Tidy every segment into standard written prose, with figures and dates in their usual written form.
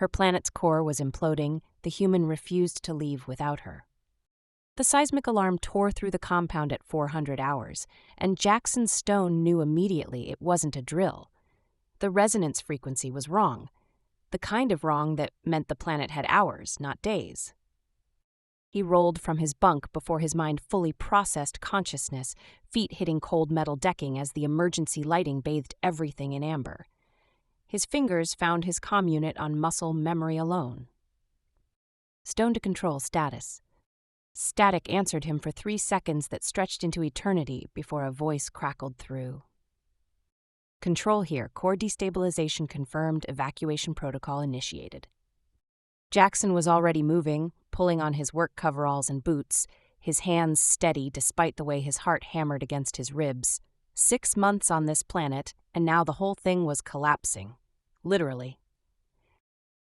Her planet's core was imploding, the human refused to leave without her. The seismic alarm tore through the compound at 400 hours, and Jackson Stone knew immediately it wasn't a drill. The resonance frequency was wrong, the kind of wrong that meant the planet had hours, not days. He rolled from his bunk before his mind fully processed consciousness, feet hitting cold metal decking as the emergency lighting bathed everything in amber. His fingers found his comm unit on muscle memory alone. Stone to control status. Static answered him for 3 seconds that stretched into eternity before a voice crackled through. Control here, core destabilization confirmed, evacuation protocol initiated. Jackson was already moving, pulling on his work coveralls and boots, his hands steady despite the way his heart hammered against his ribs. 6 months on this planet, and now the whole thing was collapsing. Literally.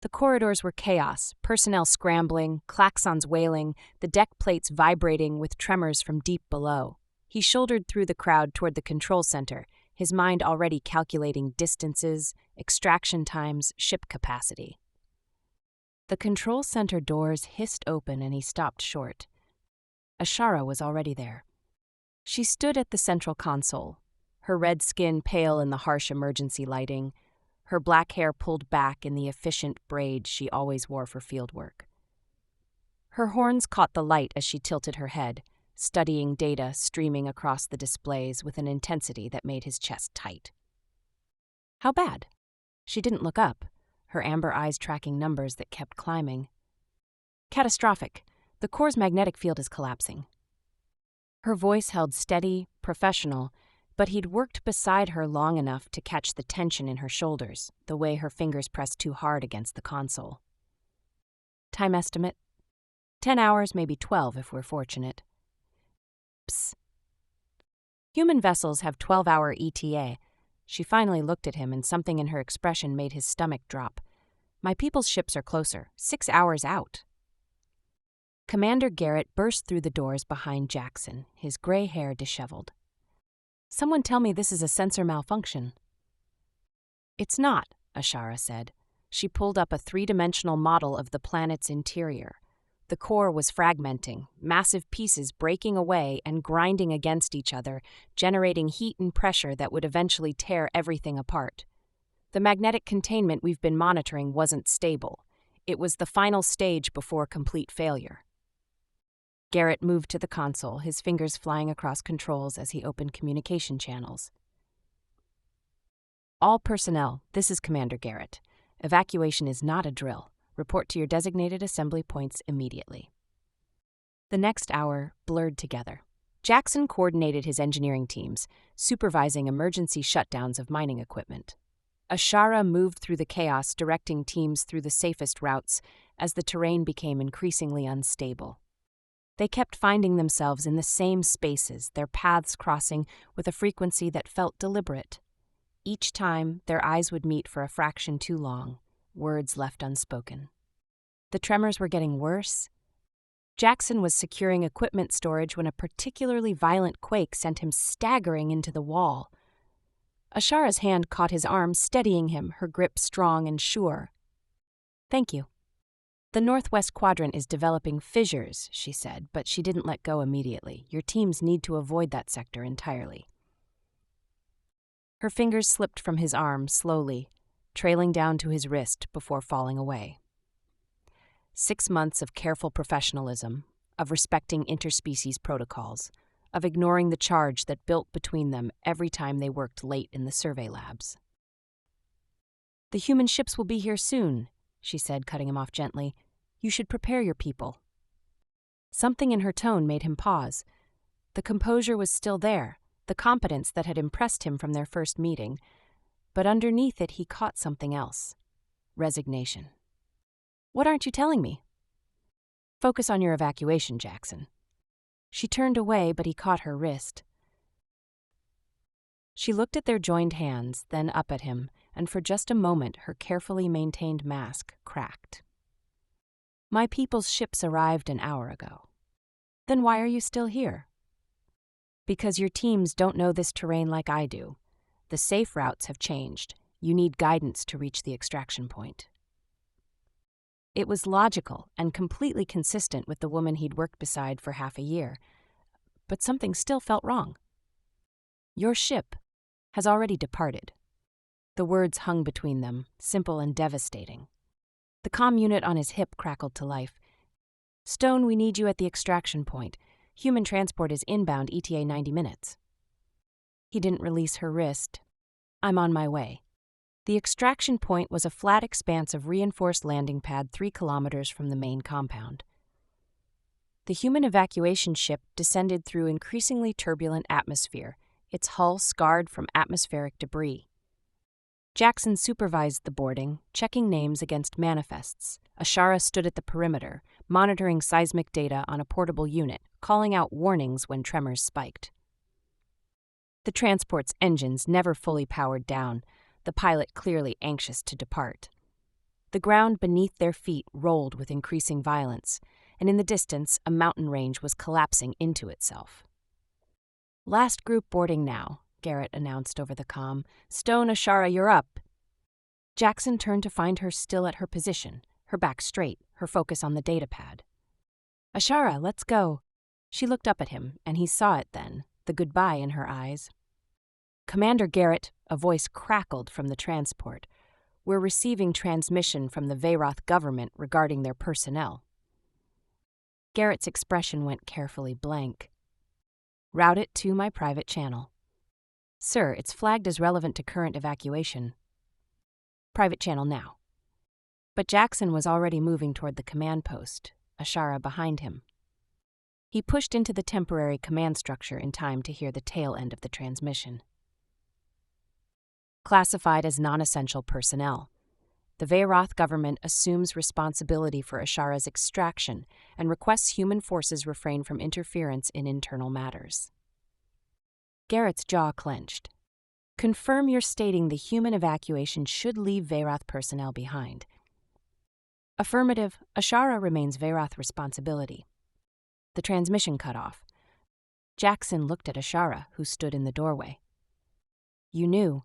The corridors were chaos, personnel scrambling, klaxons wailing, the deck plates vibrating with tremors from deep below. He shouldered through the crowd toward the control center, his mind already calculating distances, extraction times, ship capacity. The control center doors hissed open and he stopped short. Ashara was already there. She stood at the central console, her red skin pale in the harsh emergency lighting, her black hair pulled back in the efficient braid she always wore for fieldwork. Her horns caught the light as she tilted her head, studying data streaming across the displays with an intensity that made his chest tight. How bad? She didn't look up, her amber eyes tracking numbers that kept climbing. Catastrophic. The core's magnetic field is collapsing. Her voice held steady, professional, but he'd worked beside her long enough to catch the tension in her shoulders, the way her fingers pressed too hard against the console. Time estimate? 10 hours, maybe 12 if we're fortunate. Psst. Human vessels have 12-hour ETA. She finally looked at him, and something in her expression made his stomach drop. My people's ships are closer, 6 hours out. Commander Garrett burst through the doors behind Jackson, his gray hair disheveled. Someone tell me this is a sensor malfunction. It's not, Ashara said. She pulled up a 3-dimensional model of the planet's interior. The core was fragmenting, massive pieces breaking away and grinding against each other, generating heat and pressure that would eventually tear everything apart. The magnetic containment we've been monitoring wasn't stable. It was the final stage before complete failure. Garrett moved to the console, his fingers flying across controls as he opened communication channels. All personnel, this is Commander Garrett. Evacuation is not a drill. Report to your designated assembly points immediately. The next hour blurred together. Jackson coordinated his engineering teams, supervising emergency shutdowns of mining equipment. Ashara moved through the chaos, directing teams through the safest routes as the terrain became increasingly unstable. They kept finding themselves in the same spaces, their paths crossing with a frequency that felt deliberate. Each time, their eyes would meet for a fraction too long, words left unspoken. The tremors were getting worse. Jackson was securing equipment storage when a particularly violent quake sent him staggering into the wall. Ashara's hand caught his arm, steadying him, her grip strong and sure. Thank you. The northwest quadrant is developing fissures, she said, but she didn't let go immediately. Your teams need to avoid that sector entirely. Her fingers slipped from his arm slowly, trailing down to his wrist before falling away. 6 months of careful professionalism, of respecting interspecies protocols, of ignoring the charge that built between them every time they worked late in the survey labs. The human ships will be here soon, she said, cutting him off gently. You should prepare your people. Something in her tone made him pause. The composure was still there, the competence that had impressed him from their first meeting, but underneath it he caught something else. Resignation. What aren't you telling me? Focus on your evacuation, Jackson. She turned away, but he caught her wrist. She looked at their joined hands, then up at him, and for just a moment her carefully maintained mask cracked. My people's ships arrived an hour ago. Then why are you still here? Because your teams don't know this terrain like I do. The safe routes have changed. You need guidance to reach the extraction point. It was logical and completely consistent with the woman he'd worked beside for half a year, but something still felt wrong. "Your ship has already departed." The words hung between them, simple and devastating. The comm unit on his hip crackled to life. "Stone, we need you at the extraction point. Human transport is inbound ETA 90 minutes. He didn't release her wrist. "I'm on my way." The extraction point was a flat expanse of reinforced landing pad 3 kilometers from the main compound. The human evacuation ship descended through increasingly turbulent atmosphere, its hull scarred from atmospheric debris. Jackson supervised the boarding, checking names against manifests. Ashara stood at the perimeter, monitoring seismic data on a portable unit, calling out warnings when tremors spiked. The transport's engines never fully powered down, the pilot clearly anxious to depart. The ground beneath their feet rolled with increasing violence, and in the distance, a mountain range was collapsing into itself. "Last group boarding now," Garrett announced over the comm. "Stone, Ashara, you're up." Jackson turned to find her still at her position, her back straight, her focus on the datapad. "Ashara, let's go." She looked up at him, and he saw it then, the goodbye in her eyes. "Commander Garrett," a voice crackled from the transport. "We're receiving transmission from the Veyroth government regarding their personnel." Garrett's expression went carefully blank. "Route it to my private channel." "Sir, it's flagged as relevant to current evacuation." "Private channel now." But Jackson was already moving toward the command post, Ashara behind him. He pushed into the temporary command structure in time to hear the tail end of the transmission. Classified as non-essential personnel. The Veyroth government assumes responsibility for Ashara's extraction and requests human forces refrain from interference in internal matters. Garrett's jaw clenched. "Confirm you're stating the human evacuation should leave Veyroth personnel behind." "Affirmative. Ashara remains Veyroth responsibility." The transmission cut off. Jackson looked at Ashara, who stood in the doorway. "You knew."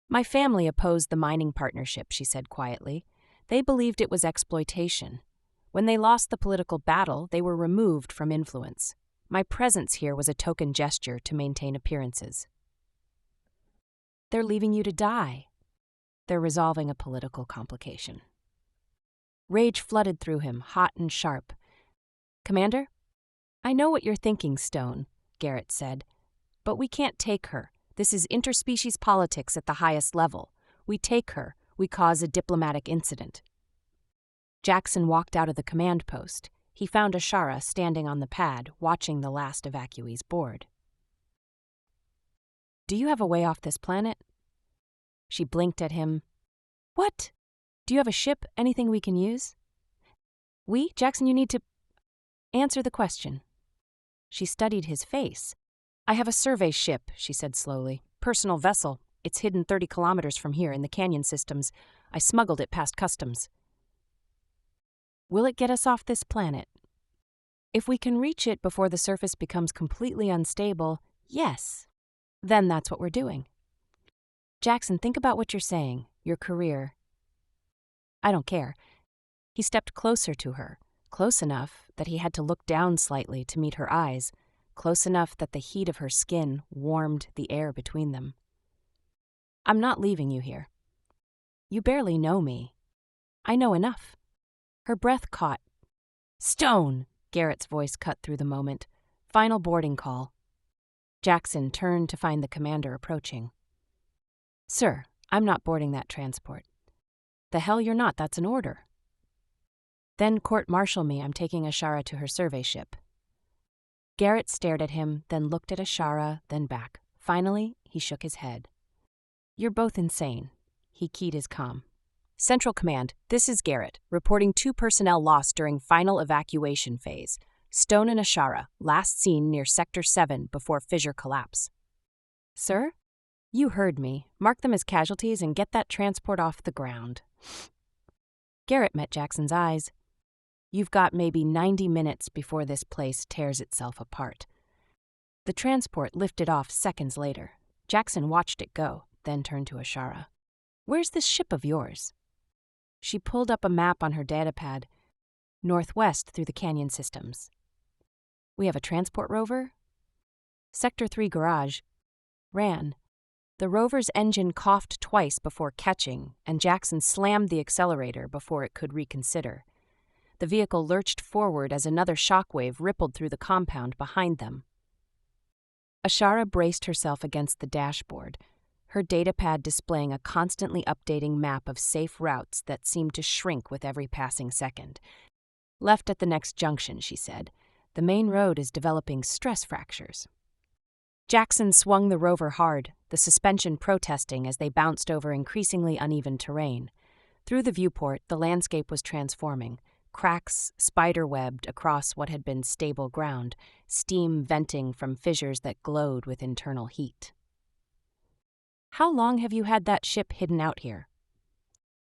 "My family opposed the mining partnership," she said quietly. "They believed it was exploitation. When they lost the political battle, they were removed from influence. My presence here was a token gesture to maintain appearances." "They're leaving you to die." "They're resolving a political complication." Rage flooded through him, hot and sharp. "Commander?" "I know what you're thinking, Stone," Garrett said. "But we can't take her. This is interspecies politics at the highest level. We take her, we cause a diplomatic incident." Jackson walked out of the command post. He found Ashara standing on the pad, watching the last evacuees board. "Do you have a way off this planet?" She blinked at him. "What? Do you have a ship, anything we can use?" "We? Jackson, you need to answer the question." She studied his face. "I have a survey ship," she said slowly. "Personal vessel. It's hidden 30 kilometers from here in the canyon systems. I smuggled it past customs." "Will it get us off this planet?" "If we can reach it before the surface becomes completely unstable, yes. Then that's what we're doing." "Jackson, think about what you're saying, your career." "I don't care." He stepped closer to her, close enough that he had to look down slightly to meet her eyes, close enough that the heat of her skin warmed the air between them. "I'm not leaving you here. You barely know me." "I know enough." Her breath caught. "Stone!" Garrett's voice cut through the moment. "Final boarding call." Jackson turned to find the commander approaching. "Sir, I'm not boarding that transport." "The hell you're not, that's an order." "Then court-martial me, I'm taking Ashara to her survey ship." Garrett stared at him, then looked at Ashara, then back. Finally, he shook his head. "You're both insane." He keyed his comm. "Central Command, this is Garrett, reporting 2 personnel lost during final evacuation phase. Stone and Ashara, last seen near Sector 7 before fissure collapse." "Sir?" "You heard me. Mark them as casualties and get that transport off the ground." Garrett met Jackson's eyes. "You've got maybe 90 minutes before this place tears itself apart." The transport lifted off seconds later. Jackson watched it go, then turned to Ashara. "Where's this ship of yours?" She pulled up a map on her datapad, northwest through the canyon systems. We have a transport rover? Sector 3 garage. Ran. The rover's engine coughed twice before catching, and Jackson slammed the accelerator before it could reconsider. The vehicle lurched forward as another shockwave rippled through the compound behind them. Ashara braced herself against the dashboard, her datapad displaying a constantly updating map of safe routes that seemed to shrink with every passing second. Left at the next junction, she said. The main road is developing stress fractures. Jackson swung the rover hard, the suspension protesting as they bounced over increasingly uneven terrain. Through the viewport, the landscape was transforming, cracks spider-webbed across what had been stable ground, steam venting from fissures that glowed with internal heat. How long have you had that ship hidden out here?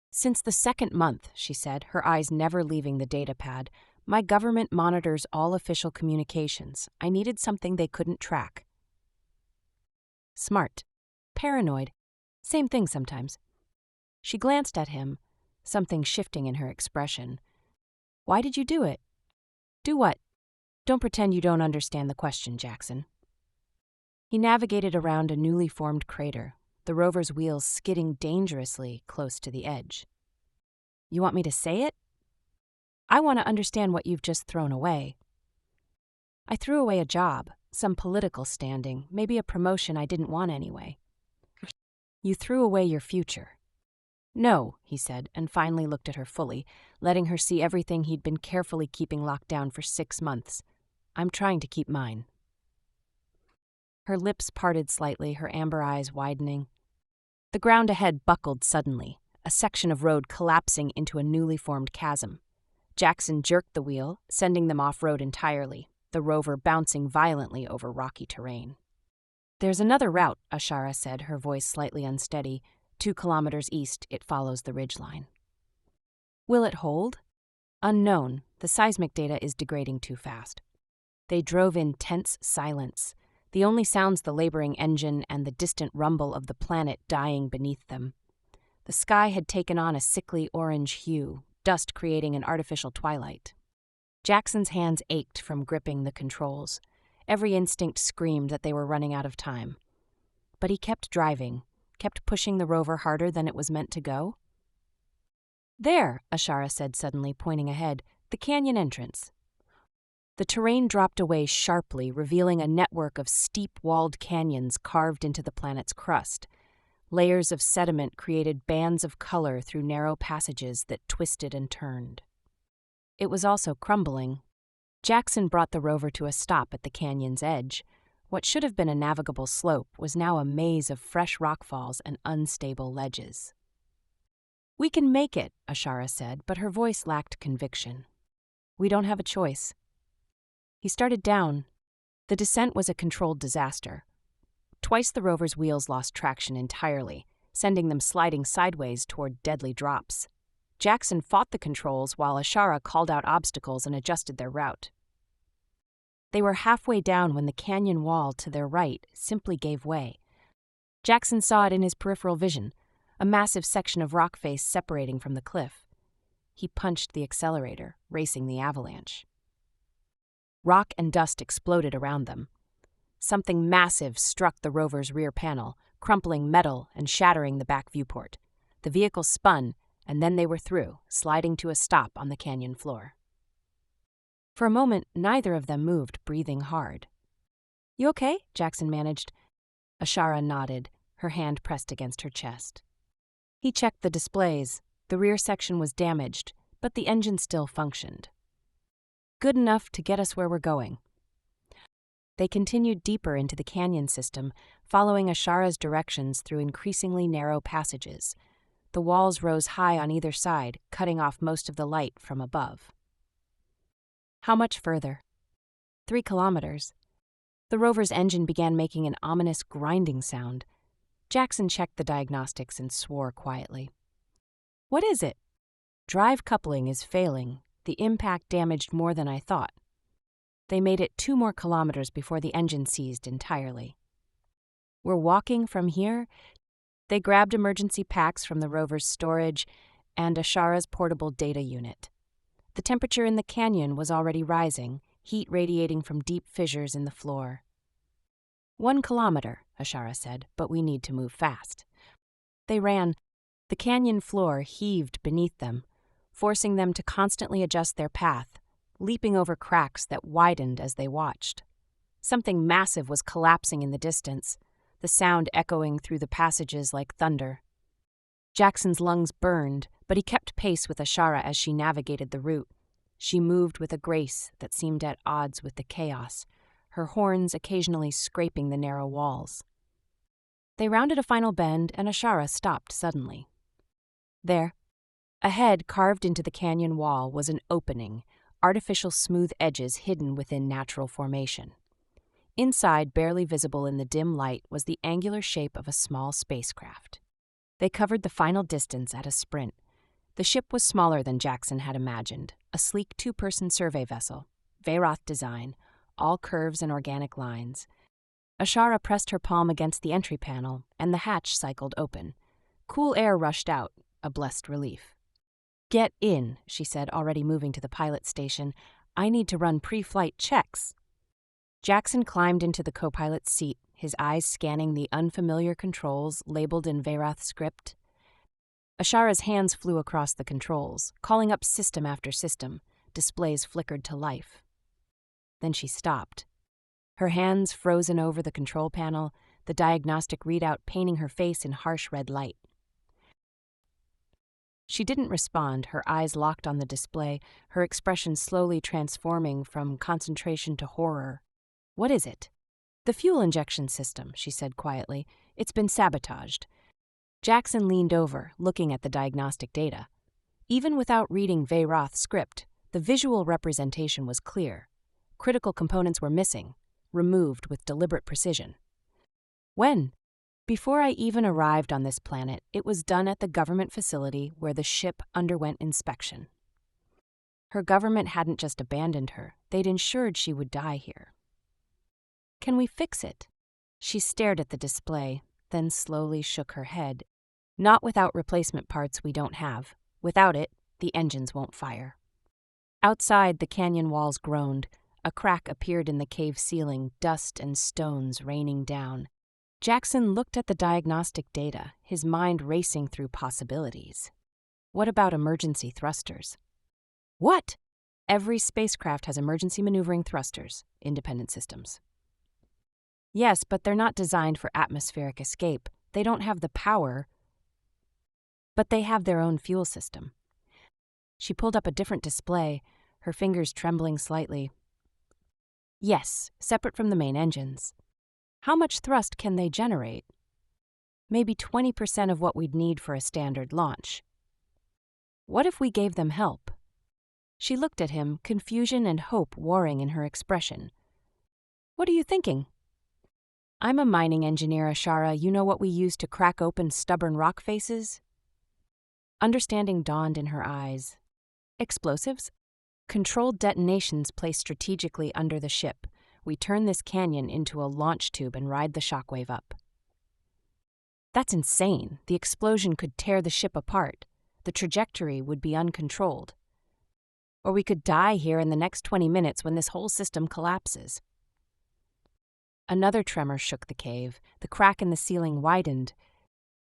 Since the second month, she said, her eyes never leaving the datapad. My government monitors all official communications. I needed something they couldn't track. Smart. Paranoid. Same thing sometimes. She glanced at him, something shifting in her expression. Why did you do it? Do what? Don't pretend you don't understand the question, Jackson. He navigated around a newly formed crater, the rover's wheels skidding dangerously close to the edge. You want me to say it? I want to understand what you've just thrown away. I threw away a job, some political standing, maybe a promotion I didn't want anyway. You threw away your future. No, he said, and finally looked at her fully, letting her see everything he'd been carefully keeping locked down for 6 months. I'm trying to keep mine. Her lips parted slightly, her amber eyes widening. The ground ahead buckled suddenly, a section of road collapsing into a newly formed chasm. Jackson jerked the wheel, sending them off-road entirely, the rover bouncing violently over rocky terrain. There's another route, Ashara said, her voice slightly unsteady. 2 kilometers east, it follows the ridgeline. Will it hold? Unknown. The seismic data is degrading too fast. They drove in tense silence, the only sounds the laboring engine and the distant rumble of the planet dying beneath them. The sky had taken on a sickly orange hue, dust creating an artificial twilight. Jackson's hands ached from gripping the controls. Every instinct screamed that they were running out of time. But he kept driving, kept pushing the rover harder than it was meant to go. There, Ashara said suddenly, pointing ahead, the canyon entrance. The terrain dropped away sharply, revealing a network of steep-walled canyons carved into the planet's crust. Layers of sediment created bands of color through narrow passages that twisted and turned. It was also crumbling. Jackson brought the rover to a stop at the canyon's edge. What should have been a navigable slope was now a maze of fresh rockfalls and unstable ledges. We can make it, Ashara said, but her voice lacked conviction. We don't have a choice. He started down. The descent was a controlled disaster. Twice the rover's wheels lost traction entirely, sending them sliding sideways toward deadly drops. Jackson fought the controls while Ashara called out obstacles and adjusted their route. They were halfway down when the canyon wall to their right simply gave way. Jackson saw it in his peripheral vision, a massive section of rock face separating from the cliff. He punched the accelerator, racing the avalanche. Rock and dust exploded around them. Something massive struck the rover's rear panel, crumpling metal and shattering the back viewport. The vehicle spun, and then they were through, sliding to a stop on the canyon floor. For a moment, neither of them moved, breathing hard. You okay? Jackson managed. Ashara nodded, her hand pressed against her chest. He checked the displays. The rear section was damaged, but the engine still functioned. Good enough to get us where we're going. They continued deeper into the canyon system, following Ashara's directions through increasingly narrow passages. The walls rose high on either side, cutting off most of the light from above. How much further? 3 kilometers. The rover's engine began making an ominous grinding sound. Jackson checked the diagnostics and swore quietly. What is it? Drive coupling is failing. The impact damaged more than I thought. They made it 2 more kilometers before the engine seized entirely. We're walking from here. They grabbed emergency packs from the rover's storage. and Ashara's portable data unit. The temperature in the canyon was already rising, heat radiating from deep fissures in the floor. 1 kilometer, Ashara said, but we need to move fast. They ran. The canyon floor heaved beneath them, forcing them to constantly adjust their path, leaping over cracks that widened as they watched. Something massive was collapsing in the distance, the sound echoing through the passages like thunder. Jackson's lungs burned, but he kept pace with Ashara as she navigated the route. She moved with a grace that seemed at odds with the chaos, her horns occasionally scraping the narrow walls. They rounded a final bend, and Ashara stopped suddenly. There, ahead, carved into the canyon wall, was an opening, artificial smooth edges hidden within natural formation. Inside, barely visible in the dim light, was the angular shape of a small spacecraft. They covered the final distance at a sprint. The ship was smaller than Jackson had imagined, a sleek 2-person survey vessel, Veyroth design, all curves and organic lines. Ashara pressed her palm against the entry panel, and the hatch cycled open. Cool air rushed out, a blessed relief. "Get in," she said, already moving to the pilot station. "I need to run pre-flight checks." Jackson climbed into the co-pilot's seat, his eyes scanning the unfamiliar controls labeled in Veyroth script. Ashara's hands flew across the controls, calling up system after system. Displays flickered to life. Then she stopped. Her hands frozen over the control panel, the diagnostic readout painting her face in harsh red light. She didn't respond, her eyes locked on the display, her expression slowly transforming from concentration to horror. "What is it?" "The fuel injection system," she said quietly. "It's been sabotaged." Jackson leaned over, looking at the diagnostic data. Even without reading Veyroth script, the visual representation was clear. Critical components were missing, removed with deliberate precision. "When?" "Before I even arrived on this planet, it was done at the government facility where the ship underwent inspection." Her government hadn't just abandoned her, they'd ensured she would die here. "Can we fix it?" She stared at the display, then slowly shook her head. "Not without replacement parts we don't have. Without it, the engines won't fire." Outside, the canyon walls groaned. A crack appeared in the cave ceiling, dust and stones raining down. Jackson looked at the diagnostic data, his mind racing through possibilities. What about emergency thrusters? "What?" "Every spacecraft has emergency maneuvering thrusters, independent systems." "Yes, but they're not designed for atmospheric escape. They don't have the power, but they have their own fuel system." She pulled up a different display, her fingers trembling slightly. "Yes, separate from the main engines." "How much thrust can they generate?" "Maybe 20% of what we'd need for a standard launch." "What if we gave them help?" She looked at him, confusion and hope warring in her expression. "What are you thinking?" "I'm a mining engineer, Ashara. You know what we use to crack open stubborn rock faces?" Understanding dawned in her eyes. "Explosives? Controlled detonations placed strategically under the ship. We turn this canyon into a launch tube and ride the shockwave up." "That's insane. The explosion could tear the ship apart. The trajectory would be uncontrolled. Or we could die here in the next 20 minutes when this whole system collapses." Another tremor shook the cave. The crack in the ceiling widened.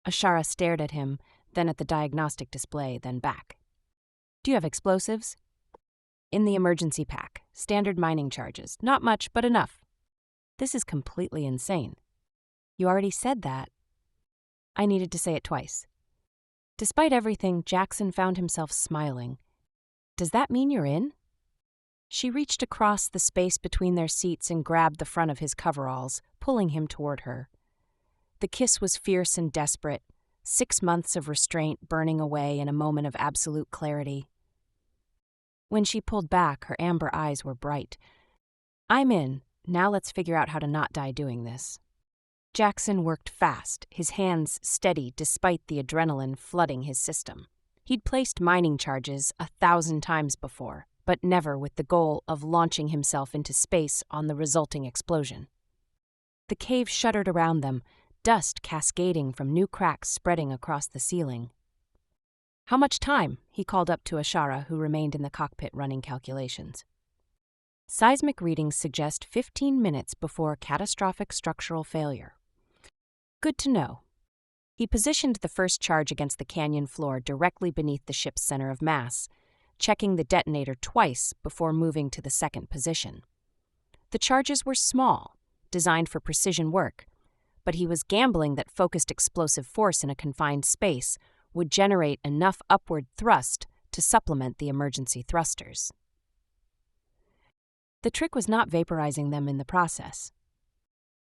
Ashara stared at him, then at the diagnostic display, then back. "Do you have explosives?" "In the emergency pack. Standard mining charges. Not much, but enough." "This is completely insane." "You already said that." I needed to say it twice. Despite everything, Jackson found himself smiling. "Does that mean you're in?" She reached across the space between their seats and grabbed the front of his coveralls, pulling him toward her. The kiss was fierce and desperate, 6 months of restraint burning away in a moment of absolute clarity. When she pulled back, her amber eyes were bright. "I'm in. Now let's figure out how to not die doing this." Jackson worked fast, his hands steady despite the adrenaline flooding his system. He'd placed mining charges 1,000 times before, but never with the goal of launching himself into space on the resulting explosion. The cave shuddered around them, dust cascading from new cracks spreading across the ceiling. How much time? He called up to Ashara, who remained in the cockpit running calculations. Seismic readings suggest 15 minutes before catastrophic structural failure. Good to know. He positioned the first charge against the canyon floor directly beneath the ship's center of mass, checking the detonator twice before moving to the second position. The charges were small, designed for precision work, but he was gambling that focused explosive force in a confined space would generate enough upward thrust to supplement the emergency thrusters. The trick was not vaporizing them in the process.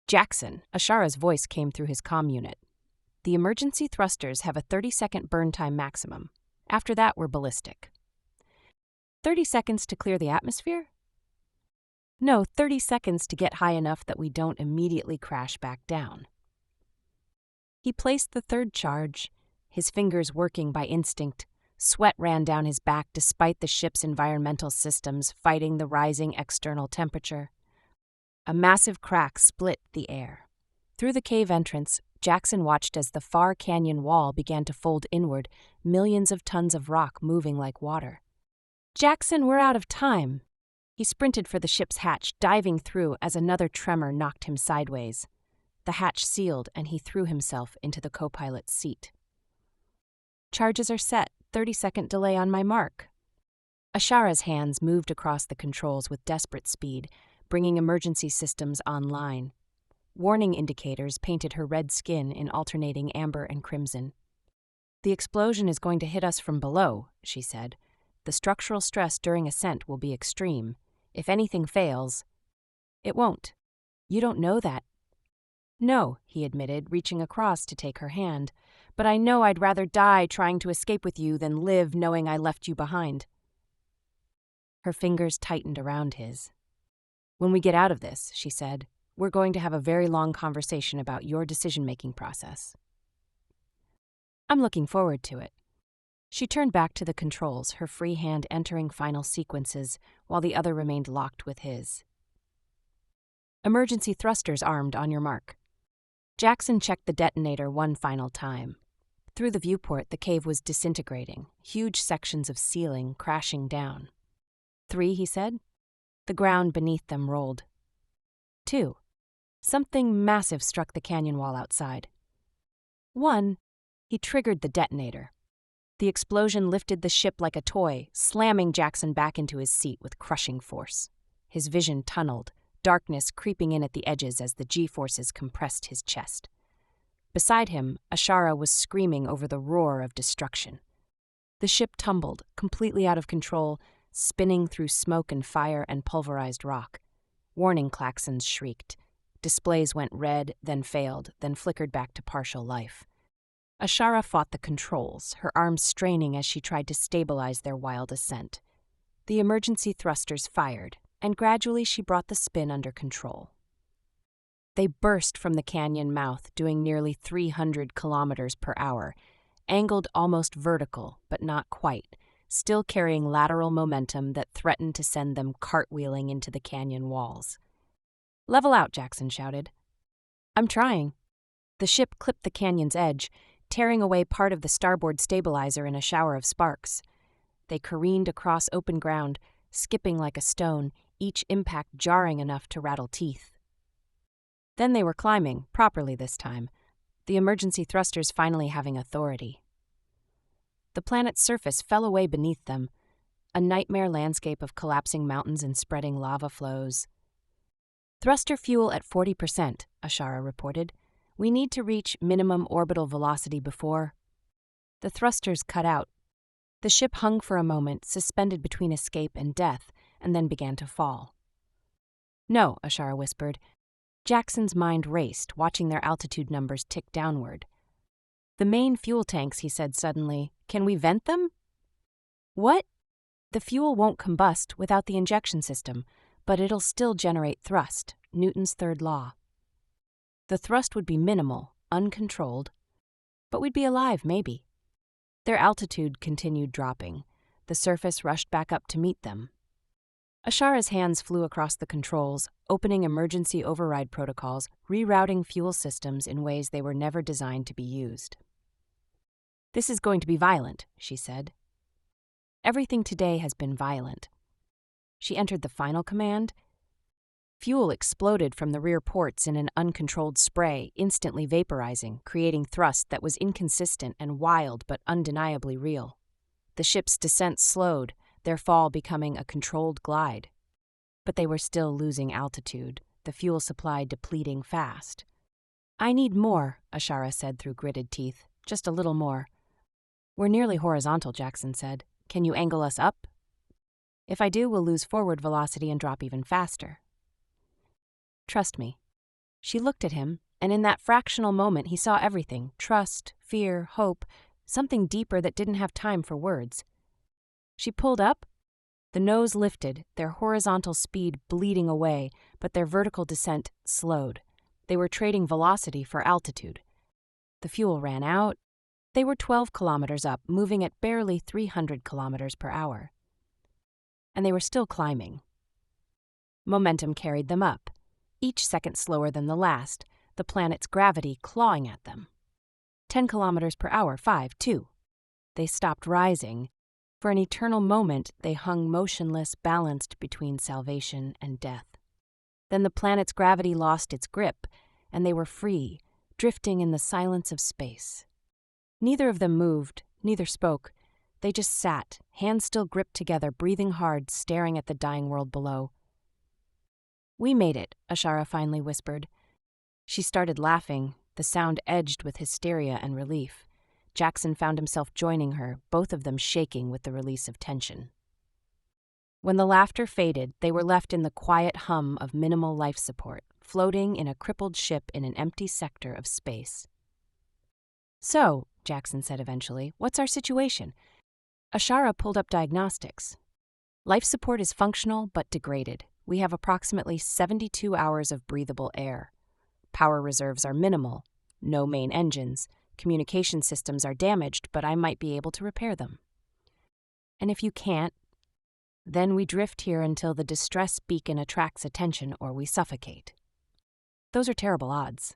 Jackson, Ashara's voice came through his comm unit. The emergency thrusters have a 30-second burn time maximum. After that, we're ballistic. 30 seconds to clear the atmosphere? No, 30 seconds to get high enough that we don't immediately crash back down. He placed the third charge, his fingers working by instinct. Sweat ran down his back despite the ship's environmental systems fighting the rising external temperature. A massive crack split the air. Through the cave entrance, Jackson watched as the far canyon wall began to fold inward, millions of tons of rock moving like water. Jackson, we're out of time. He sprinted for the ship's hatch, diving through as another tremor knocked him sideways. The hatch sealed, and he threw himself into the co-pilot's seat. Charges are set. 30-second delay on my mark. Ashara's hands moved across the controls with desperate speed, bringing emergency systems online. Warning indicators painted her red skin in alternating amber and crimson. The explosion is going to hit us from below, she said. The structural stress during ascent will be extreme. If anything fails, it won't. You don't know that. No, he admitted, reaching across to take her hand. But I know I'd rather die trying to escape with you than live knowing I left you behind. Her fingers tightened around his. When we get out of this, she said, we're going to have a very long conversation about your decision-making process. I'm looking forward to it. She turned back to the controls, her free hand entering final sequences while the other remained locked with his. Emergency thrusters armed on your mark. Jackson checked the detonator one final time. Through the viewport, the cave was disintegrating, huge sections of ceiling crashing down. 3, he said. The ground beneath them rolled. 2. Something massive struck the canyon wall outside. 1. He triggered the detonator. The explosion lifted the ship like a toy, slamming Jackson back into his seat with crushing force. His vision tunneled, darkness creeping in at the edges as the G-forces compressed his chest. Beside him, Ashara was screaming over the roar of destruction. The ship tumbled, completely out of control, spinning through smoke and fire and pulverized rock. Warning klaxons shrieked. Displays went red, then failed, then flickered back to partial life. Ashara fought the controls, her arms straining as she tried to stabilize their wild ascent. The emergency thrusters fired, and gradually she brought the spin under control. They burst from the canyon mouth, doing nearly 300 kilometers per hour, angled almost vertical, but not quite, still carrying lateral momentum that threatened to send them cartwheeling into the canyon walls. Level out, Jackson shouted. I'm trying. The ship clipped the canyon's edge, tearing away part of the starboard stabilizer in a shower of sparks. They careened across open ground, skipping like a stone, each impact jarring enough to rattle teeth. Then they were climbing, properly this time, the emergency thrusters finally having authority. The planet's surface fell away beneath them, a nightmare landscape of collapsing mountains and spreading lava flows. Thruster fuel at 40%, Ashara reported. We need to reach minimum orbital velocity before. The thrusters cut out. The ship hung for a moment, suspended between escape and death, and then began to fall. No, Ashara whispered. Jackson's mind raced, watching their altitude numbers tick downward. The main fuel tanks, he said suddenly. Can we vent them? What? The fuel won't combust without the injection system, but it'll still generate thrust, Newton's third law. The thrust would be minimal, uncontrolled, but we'd be alive, maybe. Their altitude continued dropping. The surface rushed back up to meet them. Ashara's hands flew across the controls, opening emergency override protocols, rerouting fuel systems in ways they were never designed to be used. This is going to be violent, she said. Everything today has been violent. She entered the final command. Fuel exploded from the rear ports in an uncontrolled spray, instantly vaporizing, creating thrust that was inconsistent and wild but undeniably real. The ship's descent slowed, their fall becoming a controlled glide. But they were still losing altitude, the fuel supply depleting fast. I need more, Ashara said through gritted teeth. Just a little more. We're nearly horizontal, Jackson said. Can you angle us up? If I do, we'll lose forward velocity and drop even faster. Trust me. She looked at him, and in that fractional moment he saw everything: trust, fear, hope, something deeper that didn't have time for words. She pulled up. The nose lifted, their horizontal speed bleeding away, but their vertical descent slowed. They were trading velocity for altitude. The fuel ran out. They were 12 kilometers up, moving at barely 300 kilometers per hour. And they were still climbing. Momentum carried them up, each second slower than the last, the planet's gravity clawing at them. 10 kilometers per hour, 5, 2. They stopped rising. For an eternal moment, they hung motionless, balanced between salvation and death. Then the planet's gravity lost its grip, and they were free, drifting in the silence of space. Neither of them moved, neither spoke. They just sat, hands still gripped together, breathing hard, staring at the dying world below. We made it, Ashara finally whispered. She started laughing, the sound edged with hysteria and relief. Jackson found himself joining her, both of them shaking with the release of tension. When the laughter faded, they were left in the quiet hum of minimal life support, floating in a crippled ship in an empty sector of space. So, Jackson said eventually, what's our situation? Ashara pulled up diagnostics. Life support is functional but degraded. We have approximately 72 hours of breathable air. Power reserves are minimal. No main engines. Communication systems are damaged, but I might be able to repair them. And if you can't, then we drift here until the distress beacon attracts attention or we suffocate. Those are terrible odds.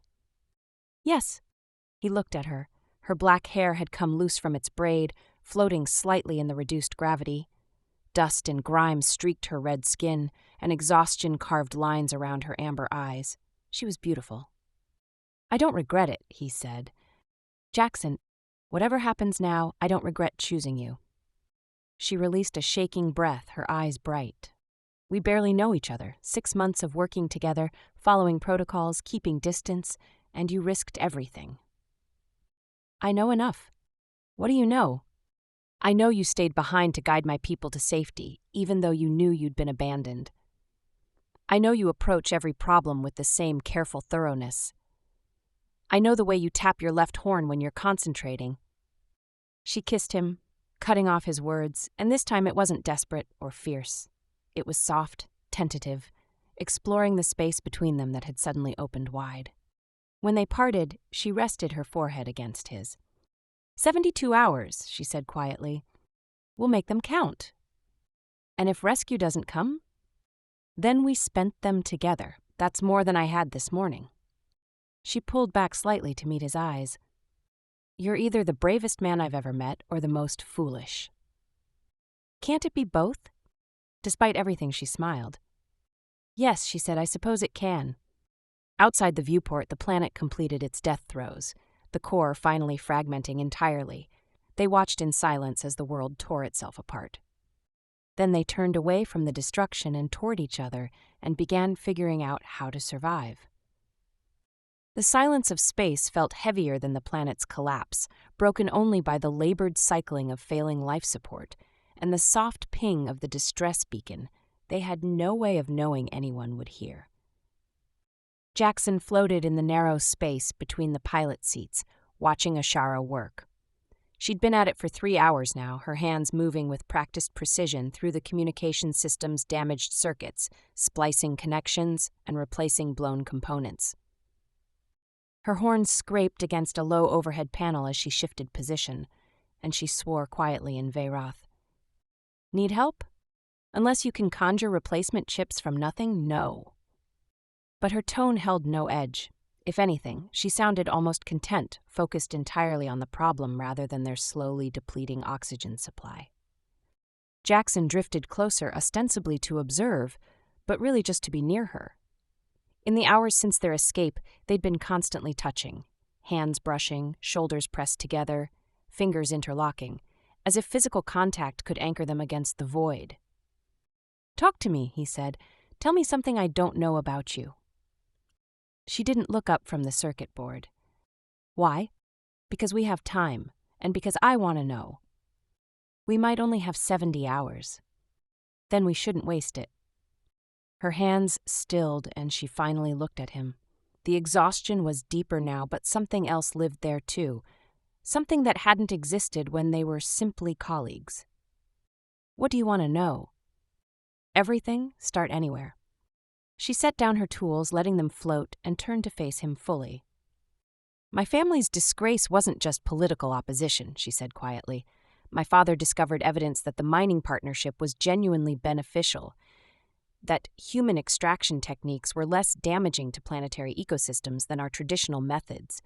Yes. He looked at her. Her black hair had come loose from its braid, floating slightly in the reduced gravity. Dust and grime streaked her red skin, and exhaustion carved lines around her amber eyes. She was beautiful. I don't regret it, he said. Jackson, whatever happens now, I don't regret choosing you. She released a shaking breath, her eyes bright. We barely know each other, 6 months of working together, following protocols, keeping distance, and you risked everything. I know enough. What do you know? I know you stayed behind to guide my people to safety, even though you knew you'd been abandoned. I know you approach every problem with the same careful thoroughness. I know the way you tap your left horn when you're concentrating. She kissed him, cutting off his words, and this time it wasn't desperate or fierce. It was soft, tentative, exploring the space between them that had suddenly opened wide. When they parted, she rested her forehead against his. 72 hours, she said quietly. We'll make them count. And if rescue doesn't come, then we spent them together. That's more than I had this morning. She pulled back slightly to meet his eyes. You're either the bravest man I've ever met or the most foolish. Can't it be both? Despite everything, she smiled. Yes, she said, I suppose it can. Outside the viewport, the planet completed its death throes, the core finally fragmenting entirely. They watched in silence as the world tore itself apart. Then they turned away from the destruction and toward each other and began figuring out how to survive. The silence of space felt heavier than the planet's collapse, broken only by the labored cycling of failing life support, and the soft ping of the distress beacon they had no way of knowing anyone would hear. Jackson floated in the narrow space between the pilot seats, watching Ashara work. She'd been at it for 3 hours now, her hands moving with practiced precision through the communication system's damaged circuits, splicing connections and replacing blown components. Her horns scraped against a low overhead panel as she shifted position, and she swore quietly in Veyroth. Need help? Unless you can conjure replacement chips from nothing, no. But her tone held no edge. If anything, she sounded almost content, focused entirely on the problem rather than their slowly depleting oxygen supply. Jackson drifted closer, ostensibly to observe, but really just to be near her. In the hours since their escape, they'd been constantly touching, hands brushing, shoulders pressed together, fingers interlocking, as if physical contact could anchor them against the void. "Talk to me," he said. "Tell me something I don't know about you." She didn't look up from the circuit board. "Why?" "Because we have time, and because I want to know. We might only have 70 hours. Then we shouldn't waste it." Her hands stilled, and she finally looked at him. The exhaustion was deeper now, but something else lived there too. Something that hadn't existed when they were simply colleagues. "What do you want to know?" "Everything. Start anywhere." She set down her tools, letting them float, and turned to face him fully. "My family's disgrace wasn't just political opposition," she said quietly. "My father discovered evidence that the mining partnership was genuinely beneficial, that human extraction techniques were less damaging to planetary ecosystems than our traditional methods.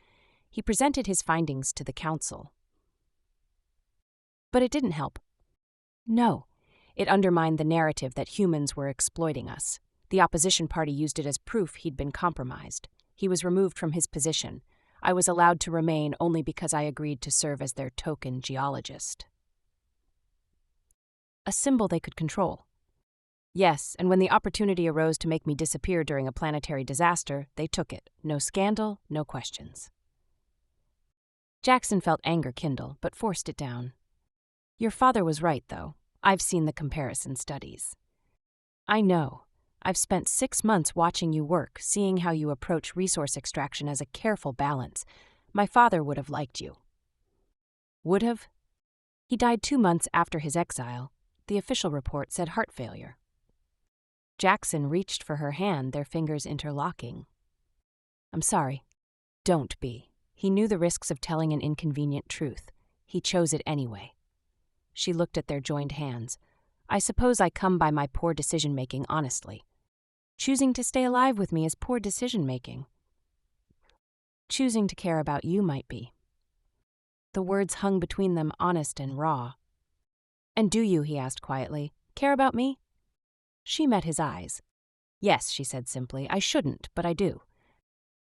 He presented his findings to the council. But it didn't help. No, it undermined the narrative that humans were exploiting us. The opposition party used it as proof he'd been compromised. He was removed from his position. I was allowed to remain only because I agreed to serve as their token geologist. A symbol they could control. Yes, and when the opportunity arose to make me disappear during a planetary disaster, they took it. No scandal, no questions. Jackson felt anger kindle, but forced it down. "Your father was right, though. I've seen the comparison studies. I know. I've spent 6 months watching you work, seeing how you approach resource extraction as a careful balance. My father would have liked you." "Would have?" "He died 2 months after his exile. The official report said heart failure." Jackson reached for her hand, their fingers interlocking. "I'm sorry. Don't be." He knew the risks of telling an inconvenient truth. He chose it anyway. She looked at their joined hands. "I suppose I come by my poor decision-making honestly. Choosing to stay alive with me is poor decision-making. Choosing to care about you might be." The words hung between them, honest and raw. "And do you," he asked quietly, "care about me?" She met his eyes. "Yes," she said simply, "I shouldn't, but I do."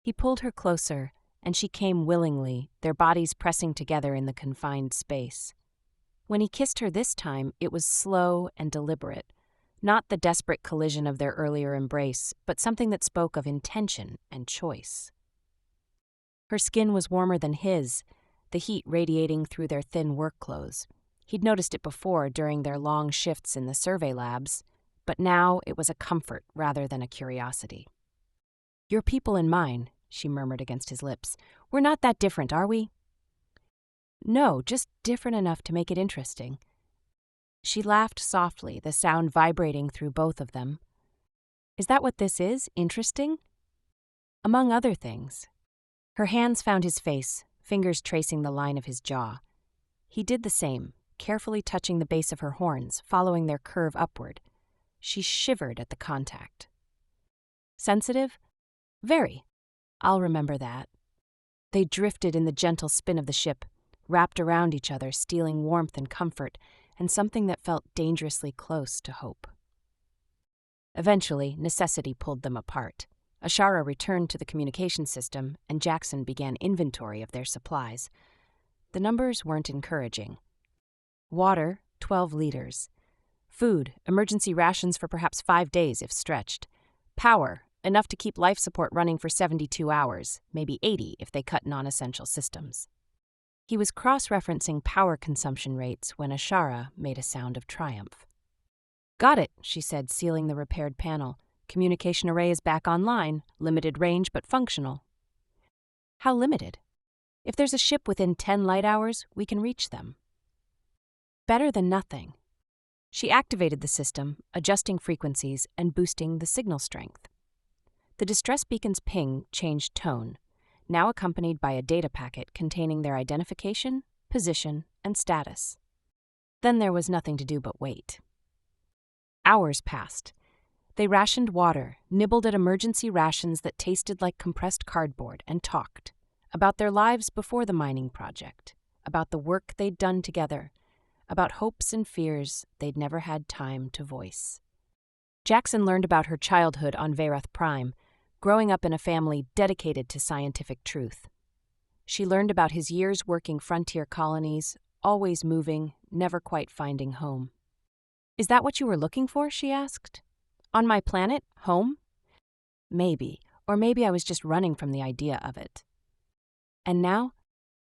He pulled her closer, and she came willingly, their bodies pressing together in the confined space. When he kissed her this time, it was slow and deliberate, not the desperate collision of their earlier embrace, but something that spoke of intention and choice. Her skin was warmer than his, the heat radiating through their thin work clothes. He'd noticed it before during their long shifts in the survey labs, but now it was a comfort rather than a curiosity. "Your people and mine," she murmured against his lips. "We're not that different, are we?" "No, just different enough to make it interesting." She laughed softly, the sound vibrating through both of them. "Is that what this is, interesting?" "Among other things." Her hands found his face, fingers tracing the line of his jaw. He did the same, carefully touching the base of her horns, following their curve upward. She shivered at the contact. "Sensitive?" "Very. I'll remember that." They drifted in the gentle spin of the ship, wrapped around each other, stealing warmth and comfort, and something that felt dangerously close to hope. Eventually, necessity pulled them apart. Ashara returned to the communication system, and Jackson began inventory of their supplies. The numbers weren't encouraging. Water, 12 liters. Food, emergency rations for perhaps 5 days if stretched. Power, enough to keep life support running for 72 hours, maybe 80 if they cut non-essential systems. He was cross-referencing power consumption rates when Ashara made a sound of triumph. "Got it," she said, sealing the repaired panel. "Communication array is back online, limited range but functional." "How limited?" "If there's a ship within 10 light hours, we can reach them." "Better than nothing." She activated the system, adjusting frequencies and boosting the signal strength. The distress beacon's ping changed tone, now accompanied by a data packet containing their identification, position, and status. Then there was nothing to do but wait. Hours passed. They rationed water, nibbled at emergency rations that tasted like compressed cardboard, and talked about their lives before the mining project, about the work they'd done together, about hopes and fears they'd never had time to voice. Jackson learned about her childhood on Verath Prime, growing up in a family dedicated to scientific truth. She learned about his years working frontier colonies, always moving, never quite finding home. "Is that what you were looking for?" she asked. "On my planet? Home?" "Maybe, or maybe I was just running from the idea of it." And now,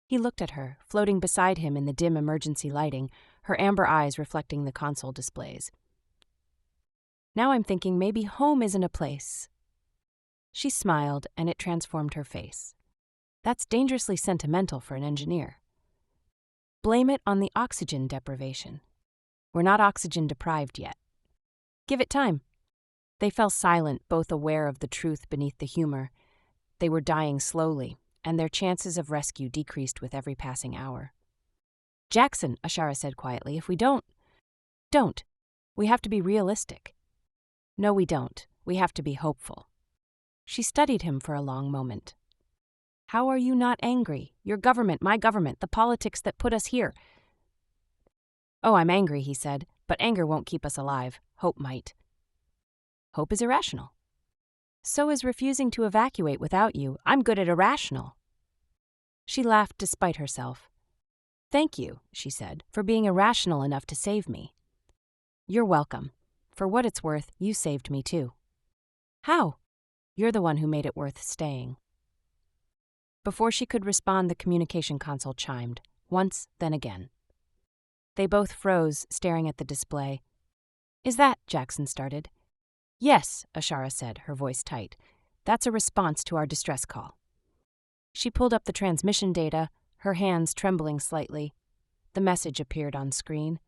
he looked at her, floating beside him in the dim emergency lighting, her amber eyes reflecting the console displays. "Now I'm thinking maybe home isn't a place." She smiled, and it transformed her face. "That's dangerously sentimental for an engineer." "Blame it on the oxygen deprivation. We're not oxygen deprived yet. Give it time." They fell silent, both aware of the truth beneath the humor. They were dying slowly, and their chances of rescue decreased with every passing hour. "Jackson," Ashara said quietly, "if we don't, we have to be realistic." "No, we don't. We have to be hopeful." She studied him for a long moment. "How are you not angry? Your government, my government, the politics that put us here." "Oh, I'm angry," he said, "but anger won't keep us alive. Hope might." "Hope is irrational." "So is refusing to evacuate without you. I'm good at irrational." She laughed despite herself. "Thank you," she said, "for being irrational enough to save me." "You're welcome. For what it's worth, you saved me too." "How?" "You're the one who made it worth staying." Before she could respond, the communication console chimed, once, then again. They both froze, staring at the display. "Is that—" Jackson started. "Yes," Ashara said, her voice tight. "That's a response to our distress call." She pulled up the transmission data, her hands trembling slightly. The message appeared on screen.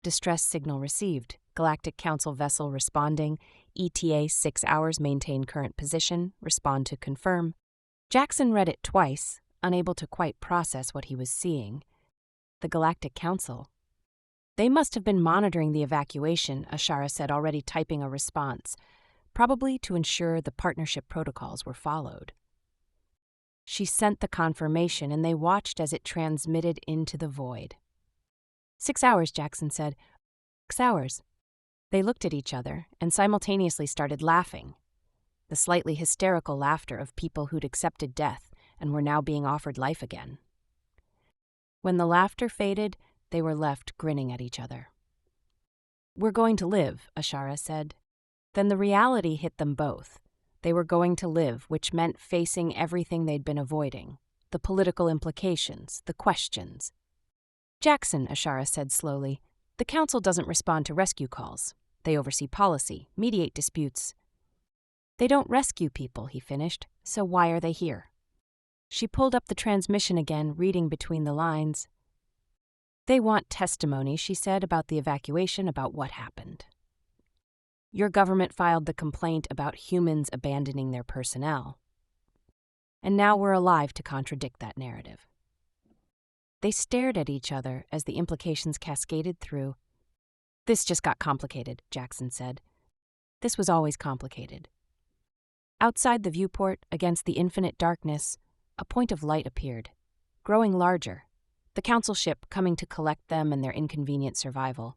"Distress signal received. Galactic Council vessel responding. ETA 6 hours, maintain current position. Respond to confirm." Jackson read it twice, unable to quite process what he was seeing. The Galactic Council. "They must have been monitoring the evacuation," Ashara said, already typing a response, probably to ensure the partnership protocols were followed. She sent the confirmation, and they watched as it transmitted into the void. 6 hours, Jackson said. 6 hours. They looked at each other and simultaneously started laughing. The slightly hysterical laughter of people who'd accepted death and were now being offered life again. When the laughter faded, they were left grinning at each other. "We're going to live," Ashara said. Then the reality hit them both. They were going to live, which meant facing everything they'd been avoiding. The political implications, the questions. "Jackson," Ashara said slowly, "the Council doesn't respond to rescue calls. They oversee policy, mediate disputes." "They don't rescue people," he finished, "so why are they here?" She pulled up the transmission again, reading between the lines. "They want testimony," she said, "about the evacuation, about what happened. Your government filed the complaint about humans abandoning their personnel. And now we're alive to contradict that narrative." They stared at each other as the implications cascaded through. "This just got complicated," Jackson said. "This was always complicated." Outside the viewport, against the infinite darkness, a point of light appeared, growing larger, the Council ship coming to collect them and their inconvenient survival.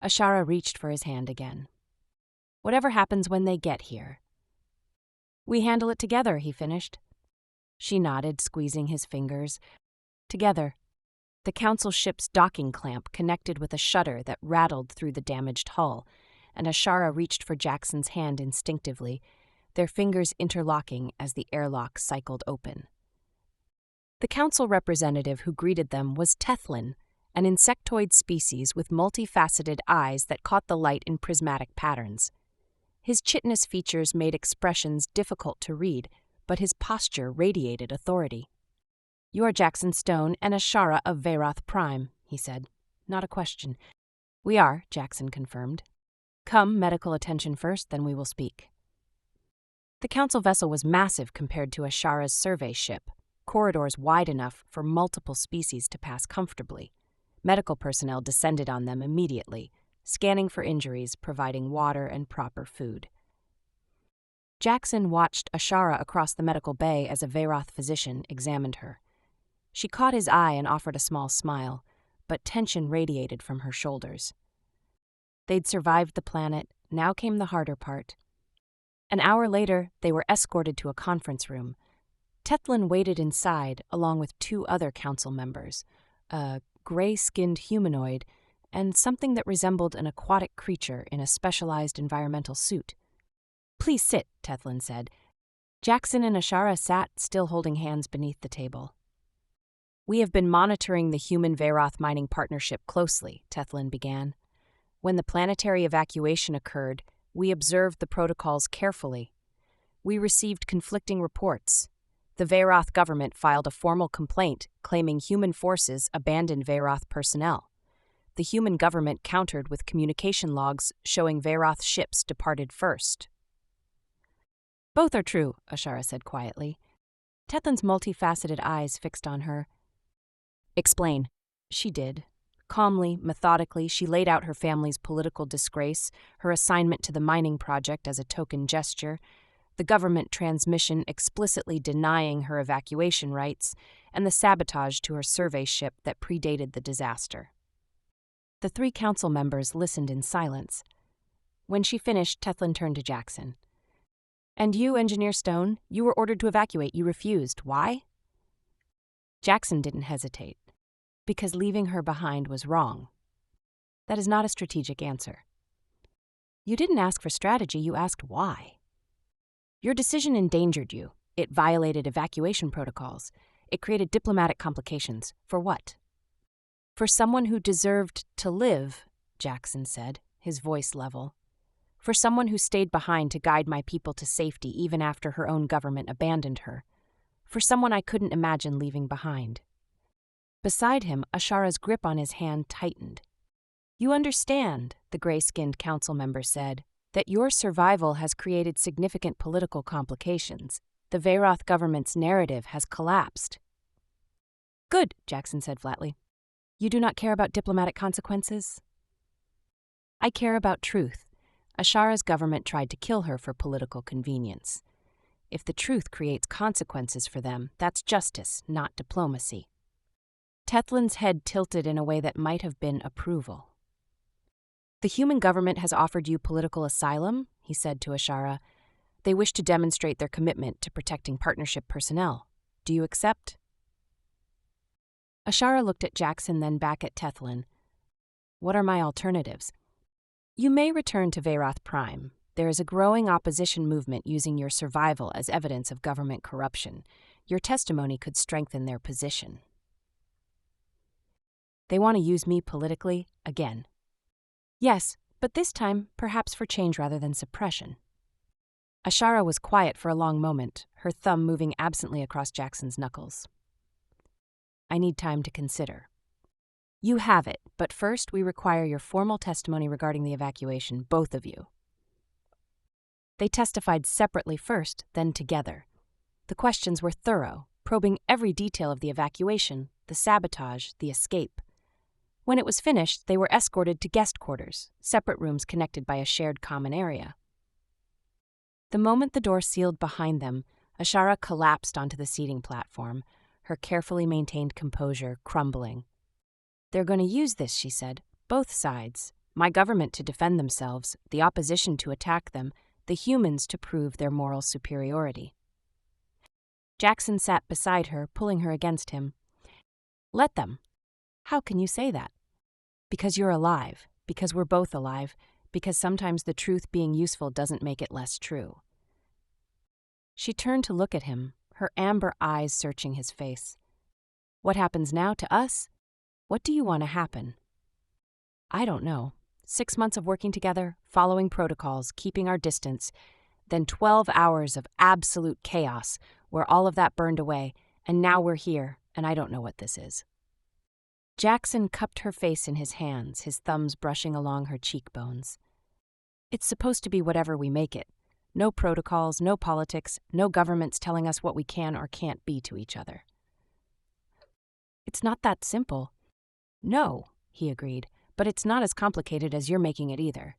Ashara reached for his hand again. "Whatever happens when they get here." "We handle it together," he finished. She nodded, squeezing his fingers. Together. The Council ship's docking clamp connected with a shutter that rattled through the damaged hull, and Ashara reached for Jackson's hand instinctively, their fingers interlocking as the airlock cycled open. The Council representative who greeted them was Tethlin, an insectoid species with multifaceted eyes that caught the light in prismatic patterns. His chitinous features made expressions difficult to read, but his posture radiated authority. "You are Jackson Stone and Ashara of Verath Prime," he said. "Not a question." "We are," Jackson confirmed. "Come, medical attention first, then we will speak." The Council vessel was massive compared to Ashara's survey ship, corridors wide enough for multiple species to pass comfortably. Medical personnel descended on them immediately, scanning for injuries, providing water and proper food. Jackson watched Ashara across the medical bay as a Veroth physician examined her. She caught his eye and offered a small smile, but tension radiated from her shoulders. They'd survived the planet, now came the harder part. An hour later, they were escorted to a conference room. Tethlin waited inside, along with 2 other council members, a gray-skinned humanoid and something that resembled an aquatic creature in a specialized environmental suit. "Please sit," Tethlin said. Jackson and Ashara sat, still holding hands beneath the table. "We have been monitoring the human-Veroth mining partnership closely," Tethlin began. "When the planetary evacuation occurred, we observed the protocols carefully. We received conflicting reports. The Veroth government filed a formal complaint claiming human forces abandoned Veroth personnel. The human government countered with communication logs showing Veroth ships departed first." "Both are true," Ashara said quietly. Tethlin's multifaceted eyes fixed on her. "Explain." She did. Calmly, methodically, she laid out her family's political disgrace, her assignment to the mining project as a token gesture, the government transmission explicitly denying her evacuation rights, and the sabotage to her survey ship that predated the disaster. The 3 council members listened in silence. When she finished, Tethlin turned to Jackson. "And you, Engineer Stone, you were ordered to evacuate. You refused. Why?" Jackson didn't hesitate. "Because leaving her behind was wrong. That is not a strategic answer. You didn't ask for strategy, you asked why. Your decision endangered you. It violated evacuation protocols. It created diplomatic complications. For what?" "For someone who deserved to live," Jackson said, his voice level. "For someone who stayed behind to guide my people to safety even after her own government abandoned her. For someone I couldn't imagine leaving behind." Beside him, Ashara's grip on his hand tightened. "You understand," the gray-skinned council member said, "that your survival has created significant political complications. The Veroth government's narrative has collapsed." "Good," Jackson said flatly. "You do not care about diplomatic consequences?" "I care about truth. Ashara's government tried to kill her for political convenience. If the truth creates consequences for them, that's justice, not diplomacy." Tethlin's head tilted in a way that might have been approval. "The human government has offered you political asylum," he said to Ashara. "They wish to demonstrate their commitment to protecting partnership personnel. Do you accept?" Ashara looked at Jackson, then back at Tethlin. "What are my alternatives?" "You may return to Veroth Prime. There is a growing opposition movement using your survival as evidence of government corruption. Your testimony could strengthen their position." "They want to use me politically, again." "Yes, but this time perhaps for change rather than suppression." Ashara was quiet for a long moment, her thumb moving absently across Jackson's knuckles. "I need time to consider." "You have it, but first we require your formal testimony regarding the evacuation, both of you." They testified separately first, then together. The questions were thorough, probing every detail of the evacuation, the sabotage, the escape. When it was finished, they were escorted to guest quarters, separate rooms connected by a shared common area. The moment the door sealed behind them, Ashara collapsed onto the seating platform, her carefully maintained composure crumbling. "They're going to use this," she said. "Both sides. My government to defend themselves, the opposition to attack them, the humans to prove their moral superiority." Jackson sat beside her, pulling her against him. "Let them." "How can you say that?" "Because you're alive, because we're both alive, because sometimes the truth being useful doesn't make it less true." She turned to look at him, her amber eyes searching his face. "What happens now to us? What do you want to happen?" "I don't know. 6 months of working together, following protocols, keeping our distance, then 12 hours of absolute chaos where all of that burned away, and now we're here, and I don't know what this is." Jackson cupped her face in his hands, his thumbs brushing along her cheekbones. "It's supposed to be whatever we make it. No protocols, no politics, no governments telling us what we can or can't be to each other." "It's not that simple." "No," he agreed, but it's not as complicated as you're making it either.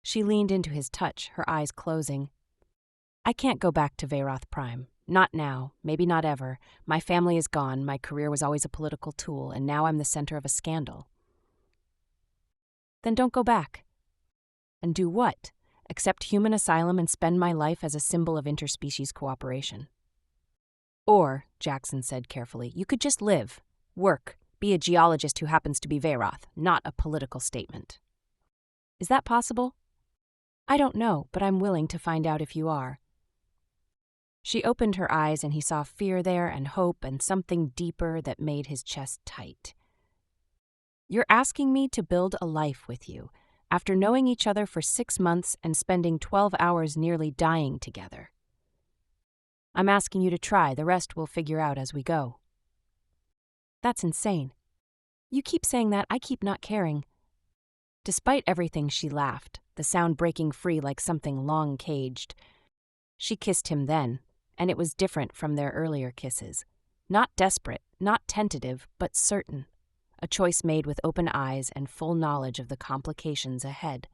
She leaned into his touch, her eyes closing. I can't go back to Veyroth Prime. Not now, maybe not ever. My family is gone, my career was always a political tool, and now I'm the center of a scandal. Then don't go back. And do what? Accept human asylum and spend my life as a symbol of interspecies cooperation. Or, Jackson said carefully, you could just live, work, be a geologist who happens to be Veyroth, not a political statement. Is that possible? I don't know, but I'm willing to find out if you are. She opened her eyes and he saw fear there and hope and something deeper that made his chest tight. You're asking me to build a life with you, after knowing each other for 6 months and spending 12 hours nearly dying together. I'm asking you to try, the rest we'll figure out as we go. That's insane. You keep saying that, I keep not caring. Despite everything, she laughed, the sound breaking free like something long caged. She kissed him then, and it was different from their earlier kisses. Not desperate, not tentative, but certain. A choice made with open eyes and full knowledge of the complications ahead.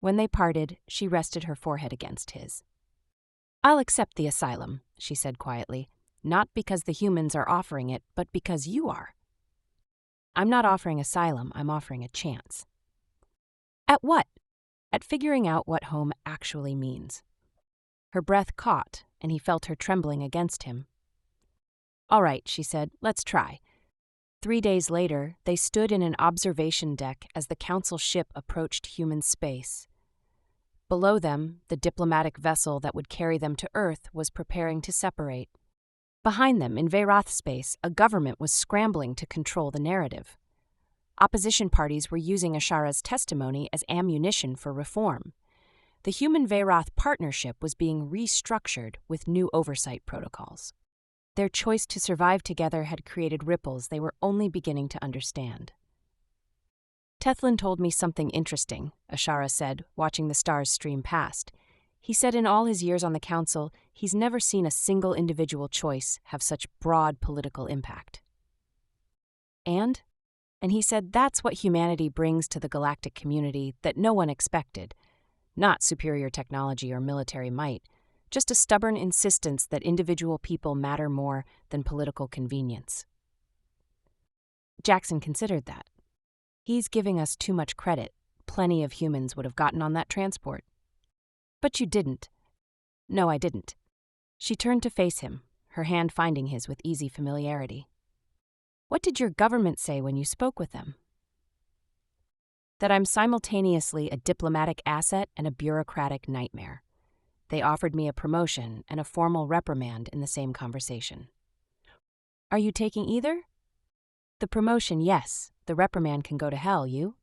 When they parted, she rested her forehead against his. I'll accept the asylum, she said quietly, not because the humans are offering it, but because you are. I'm not offering asylum, I'm offering a chance. At what? At figuring out what home actually means. Her breath caught, and he felt her trembling against him. All right, she said, let's try. 3 days later, they stood in an observation deck as the council ship approached human space. Below them, the diplomatic vessel that would carry them to Earth was preparing to separate. Behind them, in Veyroth space, a government was scrambling to control the narrative. Opposition parties were using Ashara's testimony as ammunition for reform. The Human-Veyroth partnership was being restructured with new oversight protocols. Their choice to survive together had created ripples they were only beginning to understand. Tethlin told me something interesting, Ashara said, watching the stars stream past. He said in all his years on the council, he's never seen a single individual choice have such broad political impact. And he said that's what humanity brings to the galactic community that no one expected. Not superior technology or military might, just a stubborn insistence that individual people matter more than political convenience. Jackson considered that. He's giving us too much credit. Plenty of humans would have gotten on that transport. But you didn't. No, I didn't. She turned to face him, her hand finding his with easy familiarity. What did your government say when you spoke with them? That I'm simultaneously a diplomatic asset and a bureaucratic nightmare. They offered me a promotion and a formal reprimand in the same conversation. Are you taking either? The promotion, yes. The reprimand can go to hell, you?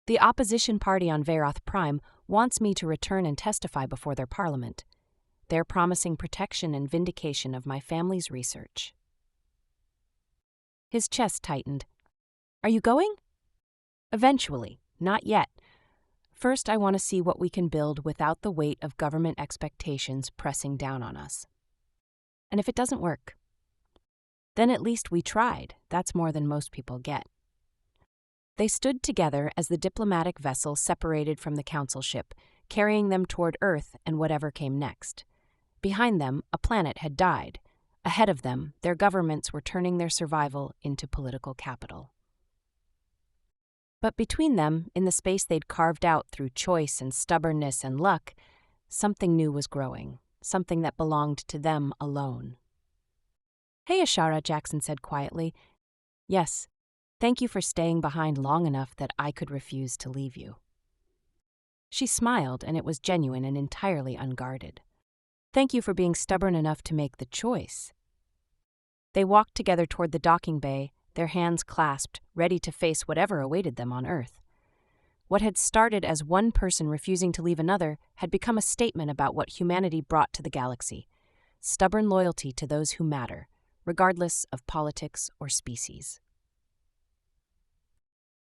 The opposition party on Veyroth Prime wants me to return and testify before their parliament. They're promising protection and vindication of my family's research. His chest tightened. Are you going? Eventually, not yet. First, I want to see what we can build without the weight of government expectations pressing down on us. And if it doesn't work, then at least we tried. That's more than most people get. They stood together as the diplomatic vessel separated from the council ship, carrying them toward Earth and whatever came next. Behind them, a planet had died. Ahead of them, their governments were turning their survival into political capital. But between them, in the space they'd carved out through choice and stubbornness and luck, something new was growing, something that belonged to them alone. Hey, Ashara, Jackson said quietly. Yes, thank you for staying behind long enough that I could refuse to leave you. She smiled, and it was genuine and entirely unguarded. Thank you for being stubborn enough to make the choice. They walked together toward the docking bay, their hands clasped, ready to face whatever awaited them on Earth. What had started as one person refusing to leave another had become a statement about what humanity brought to the galaxy: stubborn loyalty to those who matter, regardless of politics or species.